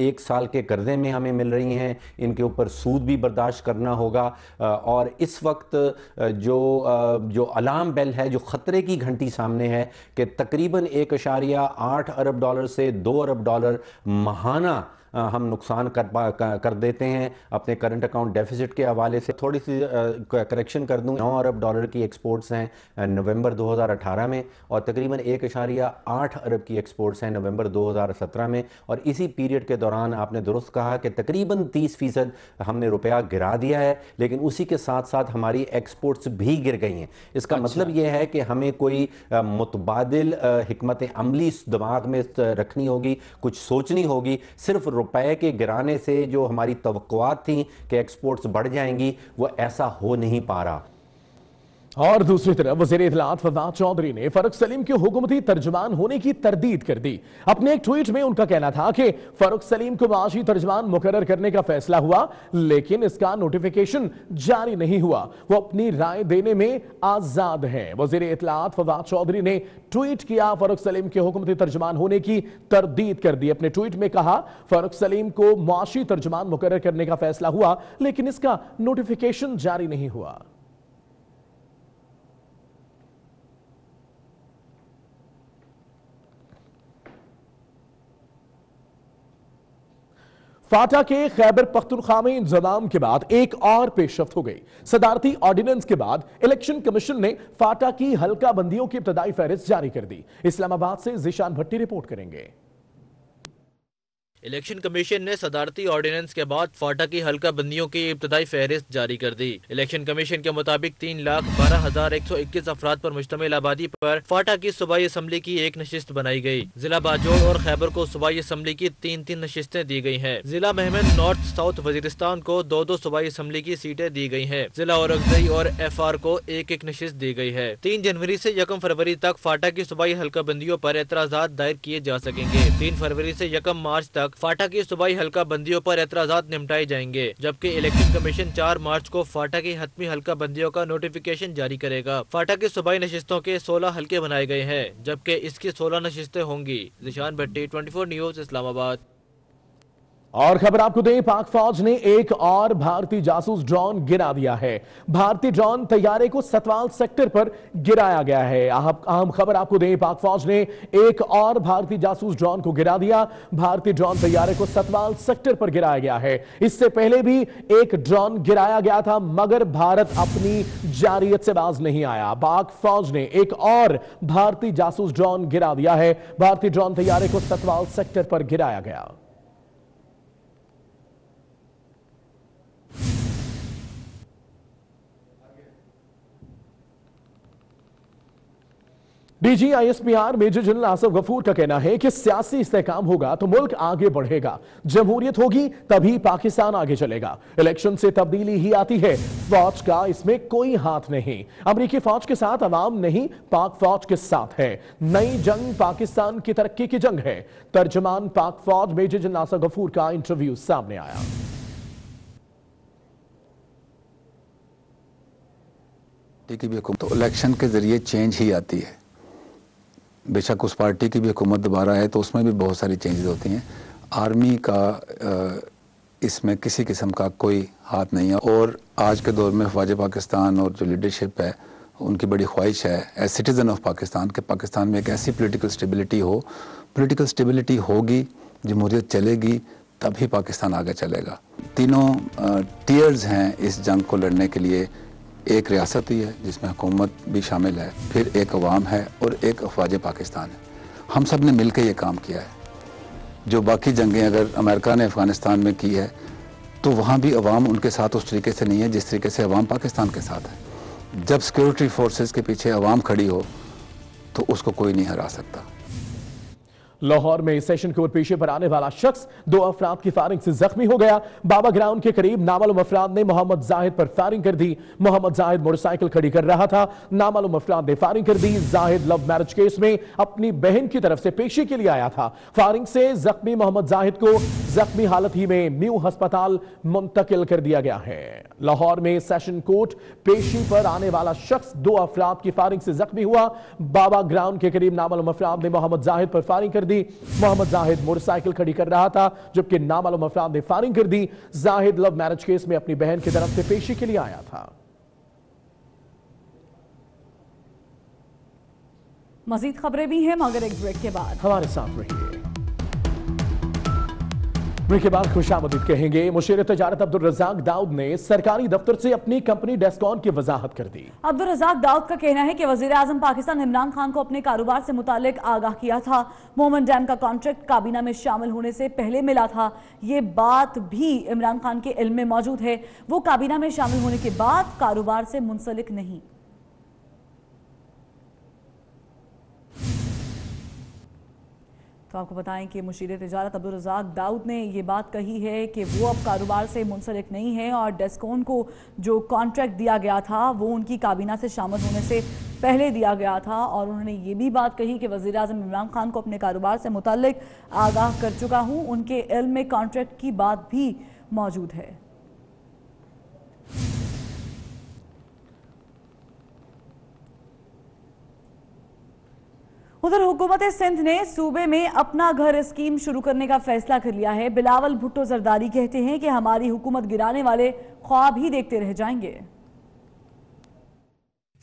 1 साल के कर्जे में हमें मिल रही हैं। इनके ऊपर सूद भी बर्दाश्त करना होगा और इस वक्त जो अलार्म बेल है, जो ख़तरे की घंटी सामने है कि तकरीबन 1.8 अरब डॉलर से 2 अरब डॉलर माहाना हम नुकसान कर देते हैं अपने करंट अकाउंट डेफिसिट के हवाले से। थोड़ी सी करेक्शन कर दूं, 9 अरब डॉलर की एक्सपोर्ट्स हैं नवंबर 2018 में और तकरीबन 1.8 अरब की एक्सपोर्ट्स हैं नवंबर 2017 में। और इसी पीरियड के दौरान आपने दुरुस्त कहा कि तकरीबन 30% हमने रुपया गिरा दिया है, लेकिन उसी के साथ साथ हमारी एक्सपोर्ट्स भी गिर गई हैं। इसका मतलब यह है कि हमें कोई मुतबादिल हिकमत अमली दिमाग में रखनी होगी, कुछ सोचनी होगी। सिर्फ रुपए के गिराने से जो हमारी तवक्कुआत थी कि एक्सपोर्ट्स बढ़ जाएंगी वो ऐसा हो नहीं पा रहा। और दूसरी तरफ वज़ीर इत्तलात फवाद चौधरी ने फरूख सलीम के हुकूमती तर्जुमान होने की तरदीद कर दी। अपने एक ट्वीट में उनका कहना था कि फरूख सलीम को माशी तर्जुमान मुकर्रर करने का फैसला हुआ, लेकिन इसका नोटिफिकेशन जारी नहीं हुआ। वो अपनी राय देने में आजाद हैं। वज़ीर इत्तलात फवाद चौधरी ने ट्वीट किया, फरूख सलीम के हुकूमती तर्जुमान होने की तरदीद कर दी। अपने ट्वीट में कहा, फरूख सलीम को माशी तर्जुमान मुकर्रर करने का फैसला हुआ, लेकिन इसका नोटिफिकेशन जारी नहीं हुआ। फाटा के खैबर पख्तूनख्वा में इंतजाम के बाद एक और पेशरफ्त हो गई। सदारती ऑर्डिनेंस के बाद इलेक्शन कमीशन ने फाटा की हल्का बंदियों की इब्तदाई फहरिस्त जारी कर दी। इस्लामाबाद से ज़ीशान भट्टी रिपोर्ट करेंगे। इलेक्शन कमीशन ने सदारती ऑर्डिनेंस के बाद फाटा की हल्का बंदियों की इब्तदाई फहरिस्त जारी कर दी। इलेक्शन कमीशन के मुताबिक 3,12,121 अफराद पर मुश्तमिल आबादी पर फाटा की सूबाई असम्बली की एक नशिस्त बनाई गई। जिला बाजोड़ और खैबर को सूबाई असम्बली की 3-3 नशिस्तें दी गई हैं। जिला महमद नॉर्थ साउथ वजीरिस्तान को 2-2 सूबाई असम्बली की सीटें दी गई हैं। जिला औरंगजई और FR को 1-1 नशिस्त दी गई है। 3 जनवरी से 1 फरवरी तक फाटा की सूबाई हल्का बंदियों पर एतराजात दायर किए जा सकेंगे। 3 फरवरी से 1 मार्च तक फाटा की सूबाई हल्का बंदियों पर एतराजात निपटाए जाएंगे, जबकि इलेक्शन कमीशन 4 मार्च को फाटा की हतमी हल्का बंदियों का नोटिफिकेशन जारी करेगा। फाटा की सूबाई नशिस्तों के 16 हल्के बनाए गए हैं, जबकि इसकी 16 नशिस्तें होंगी। ज़ीशान भट्टी, 24 न्यूज़, इस्लामाबाद। और खबर आपको दें, पाक फौज ने एक और भारतीय जासूस ड्रोन गिरा दिया है। भारतीय ड्रोन तैयारे को सतवाल सेक्टर पर गिराया गया है। अहम खबर आपको दें, पाक फौज ने एक और भारतीय जासूस ड्रोन को गिरा दिया। भारतीय ड्रोन तैयारे को सतवाल सेक्टर पर गिराया गया है। इससे पहले भी एक ड्रोन गिराया गया था, मगर भारत अपनी जारियत से बाज नहीं आया। पाक फौज ने एक और भारतीय जासूस ड्रोन गिरा दिया है। भारतीय ड्रोन तैयारे को सतवाल सेक्टर पर गिराया गया। DG ISPR major general Asif Ghafoor का कहना है कि सियासी इस्तेहकाम होगा तो मुल्क आगे बढ़ेगा, जमहूरियत होगी तभी पाकिस्तान आगे चलेगा। इलेक्शन से तब्दीली ही आती है, फौज का इसमें कोई हाथ नहीं। अमरीकी फौज के साथ अवाम नहीं, पाक फौज के साथ है। नई जंग पाकिस्तान की तरक्की की जंग है। तर्जमान पाक फौज मेजर जनरल आसिफ गफूर का इंटरव्यू सामने आया। की भी हुकूमत तो इलेक्शन के ज़रिए चेंज ही आती है। बेशक उस पार्टी की भी हुकूमत दोबारा है तो उसमें भी बहुत सारी चेंजेस होती हैं। आर्मी का इसमें किसी किस्म का कोई हाथ नहीं है। और आज के दौर में फ़ौज पाकिस्तान और जो लीडरशिप है उनकी बड़ी ख्वाहिश है एज सिटीज़न ऑफ पाकिस्तान कि पाकिस्तान में एक ऐसी पॉलिटिकल स्टेबिलिटी हो, पॉलिटिकल स्टेबिलिटी होगी, जमहूरियत चलेगी, तभी पाकिस्तान आगे चलेगा। तीनों टीयर्स हैं इस जंग को लड़ने के लिए। एक रियासत ही है जिसमें हुकूमत भी शामिल है, फिर एक अवाम है और एक अफवाज पाकिस्तान है। हम सब ने मिलकर ये काम किया है। जो बाकी जंगें अगर अमेरिका ने अफ़गानिस्तान में की है तो वहाँ भी अवाम उनके साथ उस तरीके से नहीं है जिस तरीके से अवाम पाकिस्तान के साथ है। जब सिक्योरिटी फोर्सेस के पीछे अवाम खड़ी हो तो उसको कोई नहीं हरा सकता। लाहौर में सेशन कोर्ट पेशे पर आने वाला शख्स 2 अफराद की फायरिंग से जख्मी हो गया। बाबा ग्राउंड के करीब नामालूम अफराद ने मोहम्मद जाहिद पर फायरिंग कर दी। मोहम्मद जाहिद मोटरसाइकिल खड़ी कर रहा था। नामालूम अफराद ने फायरिंग कर दी। जाहिद लव मैरिज केस में अपनी बहन की तरफ से पेशी के लिए आया था। फायरिंग से जख्मी मोहम्मद जाहिद को जख्मी हालत ही में न्यू अस्पताल मुंतकिल कर दिया गया है। लाहौर में सेशन कोर्ट पेशी पर आने वाला शख्स 2 अफराद की फायरिंग से जख्मी हुआ। बाबा ग्राउंड के करीब नामालूम अफराद ने मोहम्मद जाहिद पर फायरिंग कर दी। मोहम्मद जाहिद मोटरसाइकिल खड़ी कर रहा था जबकि नामालूम अफराद ने फायरिंग कर दी। जाहिद लव मैरिज केस में अपनी बहन की तरफ से पेशी के लिए आया था। मजीद खबरें भी हैं मगर एक ब्रेक के बाद हमारे साथ रहिए। ब्रेक के बाद खुशामदीद कहेंगे। मुशीर तजारत अब्दुल रज़ाक दाऊद ने सरकारी दफ्तर से अपनी कंपनी डेस्कॉन की वजाहत कर दी। अब्दुल रज़ाक दाऊद का कहना है कि वज़ीर आज़म पाकिस्तान इमरान खान को अपने कारोबार से मुतालिक आगाह किया था। मोमन डैम का कॉन्ट्रैक्ट काबीना में शामिल होने से पहले मिला था। ये बात भी इमरान खान के इल्म में मौजूद है। वो काबीना में शामिल होने के बाद कारोबार से मुंसलिक नहीं। तो आपको बताएं कि मुशीर तिजारत अब्दुल रज़ाक दाऊद ने ये बात कही है कि वो अब कारोबार से मुंसलिक नहीं है और डेस्कॉन को जो कॉन्ट्रैक्ट दिया गया था वो उनकी काबीना से शामिल होने से पहले दिया गया था। और उन्होंने ये भी बात कही कि वज़ीर आज़म इमरान खान को अपने कारोबार से मुताल्लिक आगाह कर चुका हूँ। उनके इल्म में कॉन्ट्रैक्ट की बात भी मौजूद है। उधर हुकूमत सिंध ने सूबे में अपना घर स्कीम शुरू करने का फैसला कर लिया है। बिलावल भुट्टो जरदारी कहते हैं कि हमारी हुकूमत गिराने वाले ख्वाब ही देखते रह जाएंगे।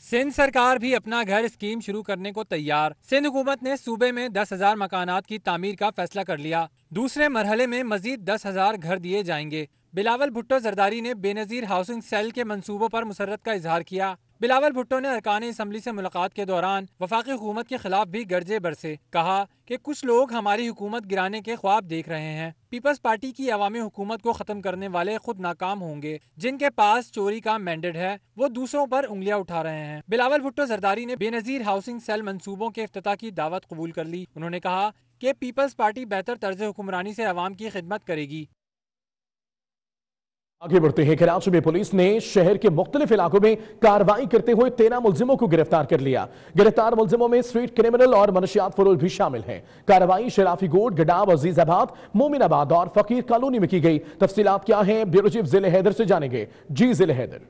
सिंध सरकार भी अपना घर स्कीम शुरू करने को तैयार। सिंध हुकूमत ने सूबे में 10,000 मकानात की तामीर का फैसला कर लिया। दूसरे मरहले में मजीद 10,000 घर दिए जाएंगे। बिलावल भुट्टो जरदारी ने बेनजीर हाउसिंग सेल के मंसूबों पर मुसर्रत का इजहार किया। बिलावल भुट्टो ने अरकान असम्बली से मुलाकात के दौरान वफाकी हुकूमत के खिलाफ भी गर्जे बरसे। कहा कि कुछ लोग हमारी हुकूमत गिराने के ख्वाब देख रहे हैं। पीपल्स पार्टी की अवामी हुकूमत को खत्म करने वाले खुद नाकाम होंगे। जिनके पास चोरी का मैंडेट है वो दूसरों पर उंगलियां उठा रहे हैं। बिलावल भुट्टो जरदारी ने बेनजीर हाउसिंग सेल मंसूबों के इफ्तिताह की दावत कबूल कर ली। उन्होंने कहा कि पीपल्स पार्टी बेहतर तर्ज हुक्मरानी से अवाम की खिदमत करेगी। आगे बढ़ते हैं। कराची में पुलिस ने शहर के मुख्तलिफ इलाकों में कार्रवाई करते हुए 13 मुलजिमों को गिरफ्तार कर लिया। गिरफ्तार मुलजिमों में स्ट्रीट क्रिमिनल और मनशियात फरोल भी शामिल हैं। कार्रवाई शराफी गोड, गडाब, अजीजाबाद, मोमिनाबाद और फकीर कॉलोनी में की गई। तफसीलात क्या हैं, ब्यूरो चीफ जिले हैदर से जानेंगे। जी जिले हैदर।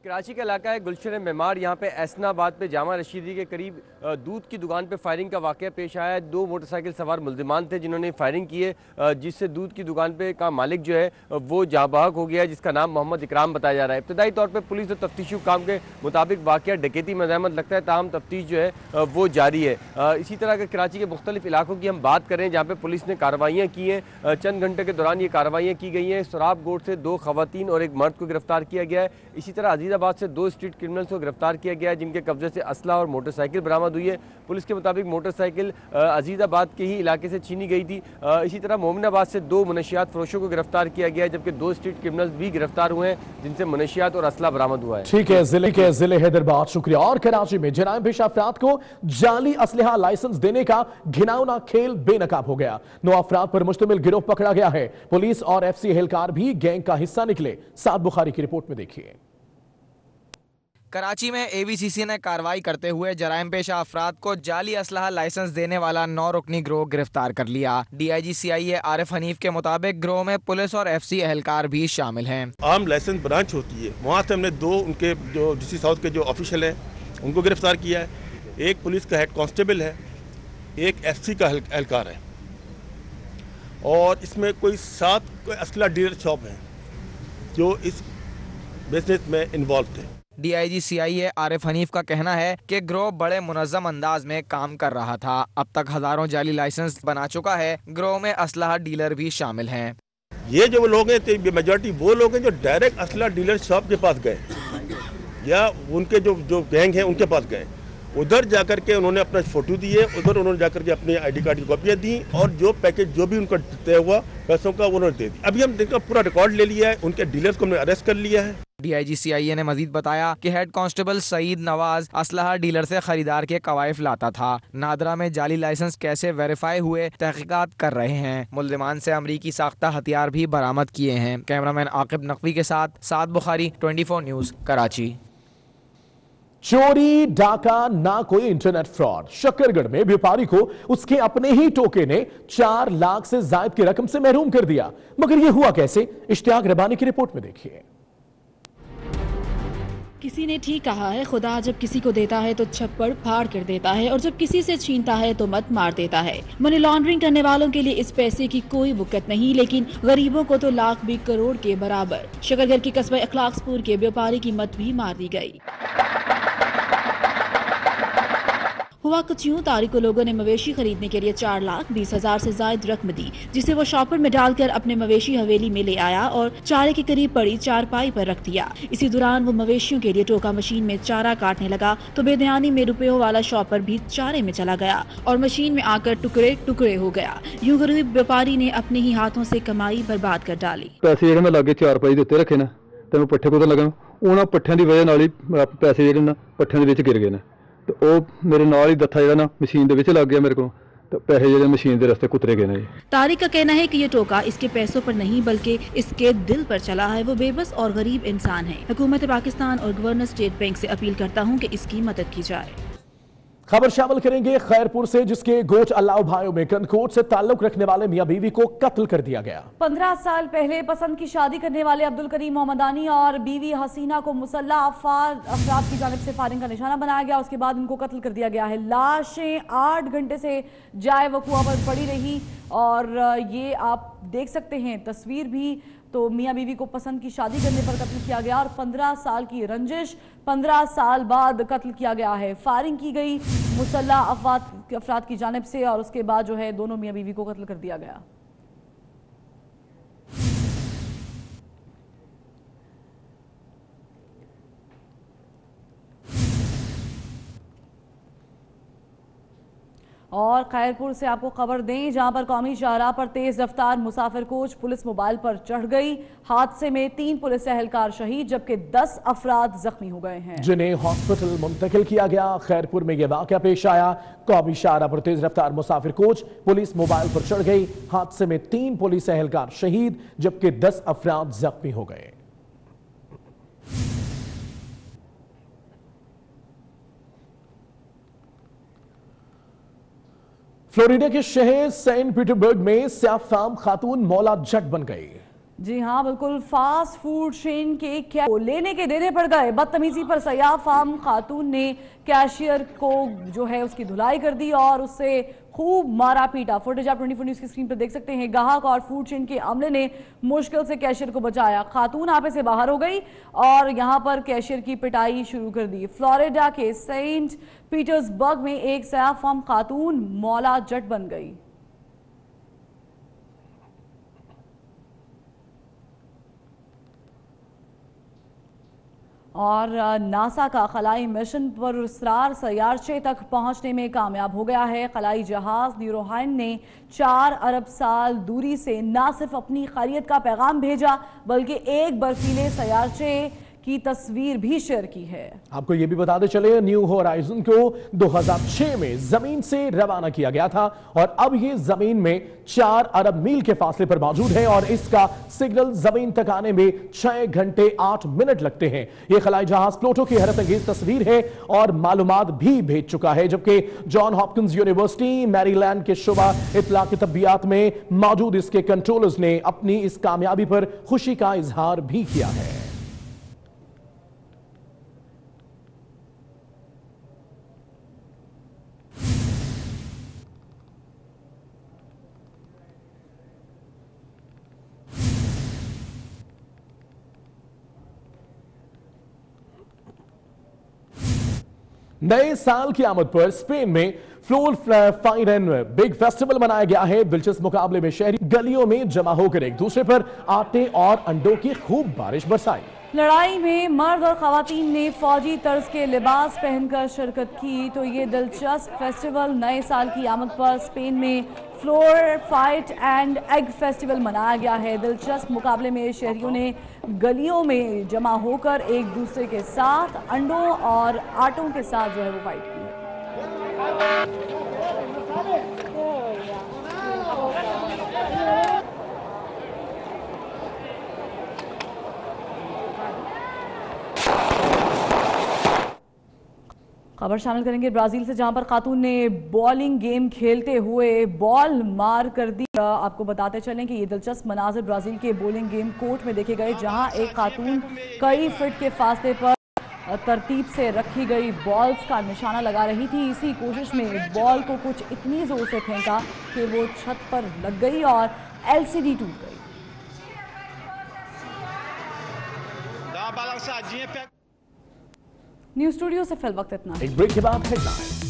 कराची का इलाका है गुलशन मेमार। यहाँ पे एसनाबाद पे जामा रशीदी के करीब दूध की दुकान पे फायरिंग का वाक़या पेश आया है। 2 मोटरसाइकिल सवार मुल्जिमान थे जिन्होंने फायरिंग की है, जिससे दूध की दुकान पे का मालिक जो है वो जाबाक हो गया है, जिसका नाम मोहम्मद इकराम बताया जा रहा है। इब्तदाई तौर पर पुलिस और तफ्तीशी काम के मुताबिक वाक़या डकैती में ज़हमत लगता है, ताहम तफ्तीश जो है वो जारी है। इसी तरह के कराची के मुख्तलिफ इलाकों की हम बात करें जहाँ पर पुलिस ने कार्रवाइयाँ की हैं। चंद घंटे के दौरान ये कार्रवाइयाँ की गई हैं। सराब गोड से 2 खवातीन और 1 मर्द को गिरफ्तार किया गया है। इसी तरह अजीज़ाबाद से 2 स्ट्रीट क्रिमिनल्स को गिरफ्तार किया गया है, जिनके कब्जे से असला और मोटरसाइकिल बरामद हुई है। पुलिस के मुताबिक मोटरसाइकिल अजीज़ाबाद के ही इलाके से छीनी गई थी। इसी तरह मोमिनाबाद से 2 मनशियात फरोशों को गिरफ्तार किया गया है, जबकि 2 स्ट्रीट क्रिमिनल्स भी गिरफ्तार हुए हैं, जिनसे मनशियात और असला बरामद हुआ है। ठीक है, जिले हैदराबाद शुक्रिया। और कराची में जराइम पेश अफराद को जाली असलहा लाइसेंस देने का घिनौना खेल बेनकाब हो गया। 9 अफराद पर मुश्तमिल गिरोह पकड़ा गया है। पुलिस और FC एहलकार भी गैंग का हिस्सा निकले। साद बुखारी की रिपोर्ट में देखिए। कराची में ABCC ने कार्रवाई करते हुए जराइम पेशा अफराद को जाली असलहा लाइसेंस देने वाला 9 रुकनी गिरोह गिरफ्तार कर लिया। DIG CIA आरिफ हनीफ के मुताबिक गिरोह में पुलिस और FC एहलकार भी शामिल हैं। आर्म लाइसेंस ब्रांच होती है, वहाँ से हमने 2 उनके जो DC साउथ के जो ऑफिशियल हैं उनको गिरफ्तार किया है। एक पुलिस का हेड कांस्टेबल है, एक FC का एहलकार है, और इसमें कोई 7 असला डीलर शॉप हैं जो इस बिजनेस में इन्वॉल्व थे। DIG CIA आरिफ हनीफ का कहना है कि गिरोह बड़े मुनज़्ज़म अंदाज में काम कर रहा था। अब तक हजारों जाली लाइसेंस बना चुका है। गिरोह में असलहा डीलर भी शामिल हैं। ये जो लोग हैं, मेजॉरिटी वो लोग हैं जो डायरेक्ट असला डीलर शॉप के पास गए या उनके जो गैंग है उनके पास गए, उधर जाकर के उन्होंने अपना फोटो दिए, उधर उन्होंने जाकर के अपने ID कार्ड की कॉपियाँ दी और जो पैकेज जो भी उनका तय हुआ पैसों का उन्होंने दे दिया। अभी हम इनका पूरा रिकॉर्ड ले लिया है, उनके डीलर्स को हमने अरेस्ट कर लिया है। DIG CIA ने मजीद बताया कि हेड कांस्टेबल सईद नवाज असलहा डीलर से खरीदार के कवायफ लाता था। नादरा में जाली लाइसेंस कैसे वेरीफाई हुए तहकीकात कर रहे हैं। मुल्जिमान से अमरीकी साख्ता हथियार भी बरामद किए हैं। कैमरामैन आकिब नकवी के साथ साद बुखारी, 24 न्यूज़, कराची। चोरी, डाका, ना कोई इंटरनेट फ्रॉड। शकरगढ़ में व्यापारी को उसके अपने ही टोके ने 4 लाख से ज्यादा की रकम से महरूम कर दिया। मगर यह हुआ कैसे? इश्तियाक रबानी की रिपोर्ट में देखिए। किसी ने ठीक कहा है, खुदा जब किसी को देता है तो छप्पड़ फाड़ कर देता है और जब किसी से छीनता है तो मत मार देता है। मनी लॉन्ड्रिंग करने वालों के लिए इस पैसे की कोई वक़्त नहीं, लेकिन गरीबों को तो लाख भी करोड़ के बराबर। शकरगढ़ के कस्बा अखलाकपुर के व्यापारी की मत भी मार दी गई। हुआ कुछ यूं, तारीख को लोगों ने मवेशी खरीदने के लिए 4,20,000 से ज्यादा रकम दी, जिसे वो शॉपर में डालकर अपने मवेशी हवेली में ले आया और चारे के करीब पड़ी चारपाई पर रख दिया। इसी दौरान वो मवेशियों के लिए टोका मशीन में चारा काटने लगा तो बेध्यानी में रुपयों वाला शॉपर भी चारे में चला गया और मशीन में आकर टुकड़े टुकड़े हो गया। यूं गरीब व्यापारी ने अपने ही हाथों से कमाई बर्बाद कर डाली। पैसे मैं लागे चारपाई उत्ते रखे ना तो मैं पट्ठे को लगा, उन्होंने पट्ठियां की वजह नाल ही पैसे जेडे ना पट्ठियां दे विच गिर गए ने तो वो मेरे नाल ही दत्था जेड़ा ना मशीन दे विच लग गया मेरे को, तो पैसे जेडे मशीन दे रस्ते कुतरे गए ने। तारिक का कहना है कि ये टोका इसके पैसों पर नहीं बल्कि इसके दिल पर चला है। वो बेबस और गरीब इंसान है। हुकूमत पाकिस्तान और गवर्नर स्टेट बैंक से अपील करता हूँ कि इसकी मदद की जाए। खबर शामिल करेंगे खैरपुर से, जिसके गोट अल्लाह भाइयों में कनकोट से ताल्लुक रखने वाले मियां बीवी को कत्ल कर दिया गया। 15 साल पहले पसंद की शादी करने वाले अब्दुल करीम मोहम्मदानी और बीवी हसीना को मुसल्लह अफराद की जानिब से फायरिंग का निशाना बनाया गया। उसके बाद उनको कत्ल कर दिया गया है। लाशें 8 घंटे से जाए वकुआ पर पड़ी रही और ये आप देख सकते हैं तस्वीर भी। तो मियां बीवी को पसंद की शादी करने पर कत्ल किया गया और 15 साल की रंजिश 15 साल बाद कत्ल किया गया है। फायरिंग की गई मुसल्लह अफराद की जानिब से और उसके बाद जो है दोनों मियां बीवी को कत्ल कर दिया गया। और खैरपुर से आपको खबर दें, जहां पर कौमी शाहराह पर तेज रफ्तार मुसाफिर कोच पुलिस मोबाइल पर चढ़ गई। हादसे में 3 पुलिस एहलकार शहीद जबकि 10 अफराद जख्मी हो गए हैं, जिन्हें हॉस्पिटल मुंतकिल किया गया। खैरपुर में यह वाकया पेश आया। कौमी शाहराह पर तेज रफ्तार मुसाफिर कोच पुलिस मोबाइल पर चढ़ गई। हादसे में 3 पुलिस एहलकार शहीद जबकि 10 अफराद जख्मी हो गए। फ्लोरिडा के शहर सेंट पीटरबर्ग में स्याफ फार्म खातून मौला जट बन गई। जी हाँ, बिल्कुल। फास्ट फूड चेन के क्या लेने के देने पड़ गए। बदतमीजी पर सयाफ फार्म खातून ने कैशियर को जो है उसकी धुलाई कर दी और उससे खूब मारा पीटा। फुटेज आप 24 न्यूज़ की स्क्रीन पर देख सकते हैं। ग्राहक और फूड चेन के अमले ने मुश्किल से कैशियर को बचाया। खातून आपे से बाहर हो गई और यहां पर कैशियर की पिटाई शुरू कर दी। फ्लोरिडा के सेंट पीटर्सबर्ग में एक सयाफ फार्म खातून मौला जट बन गई। और नासा का खलाई मिशन पर इसरार सयारचे तक पहुंचने में कामयाब हो गया है। खलाई जहाज न्यूरोहाइन ने 4 अरब साल दूरी से न सिर्फ अपनी खैरियत का पैगाम भेजा बल्कि एक बर्फीले सयारचे की तस्वीर भी शेयर की है। आपको ये भी बताते चले, न्यू होराइजन को 2006 में जमीन से रवाना किया गया था और अब ये जमीन में 4 अरब मील के फासले पर मौजूद है और इसका सिग्नल जमीन तक आने में 6 घंटे 8 मिनट लगते हैं। ये खलाई जहाज प्लूटो की हैरत अंगेज तस्वीर है और मालूमात भी भेज चुका है, जबकि जॉन हॉपकिंस यूनिवर्सिटी मैरीलैंड के शुबा इत्तला की तबियात में मौजूद इसके कंट्रोलर्स ने अपनी इस कामयाबी पर खुशी का इजहार भी किया है। नए साल की आमद पर स्पेन में floor fine and big festival मनाया गया है। दिलचस्प मुकाबले में शहरी गलियों में जमा होकर एक दूसरे पर आटे और अंडों की खूब बारिश बरसाई। लड़ाई में मर्द और खवातीन ने फौजी तर्ज के लिबास पहनकर शिरकत की। तो ये दिलचस्प फेस्टिवल नए साल की आमद पर स्पेन में floor fight and egg festival मनाया गया है। दिलचस्प मुकाबले में शहरियों ने गलियों में जमा होकर एक दूसरे के साथ अंडों और आटों के साथ जो है वो फाइट की। खबर शामिल करेंगे ब्राजील से, जहां पर खातून ने बॉलिंग गेम खेलते हुए बॉल मार कर दी। आपको बताते चलें कि ये दिलचस्प मनाजिर ब्राजील के बॉलिंग गेम कोर्ट में देखे गए, जहां एक खातून कई फीट के फासले पर तरतीब से रखी गई बॉल्स का निशाना लगा रही थी। इसी कोशिश में बॉल को कुछ इतनी जोर से फेंका कि वो छत पर लग गई और एलसीडी टूट गई। न्यूज़ स्टूडियो से फिल वक्त इतना। एक ब्रेक के बाद हेडलाइंस।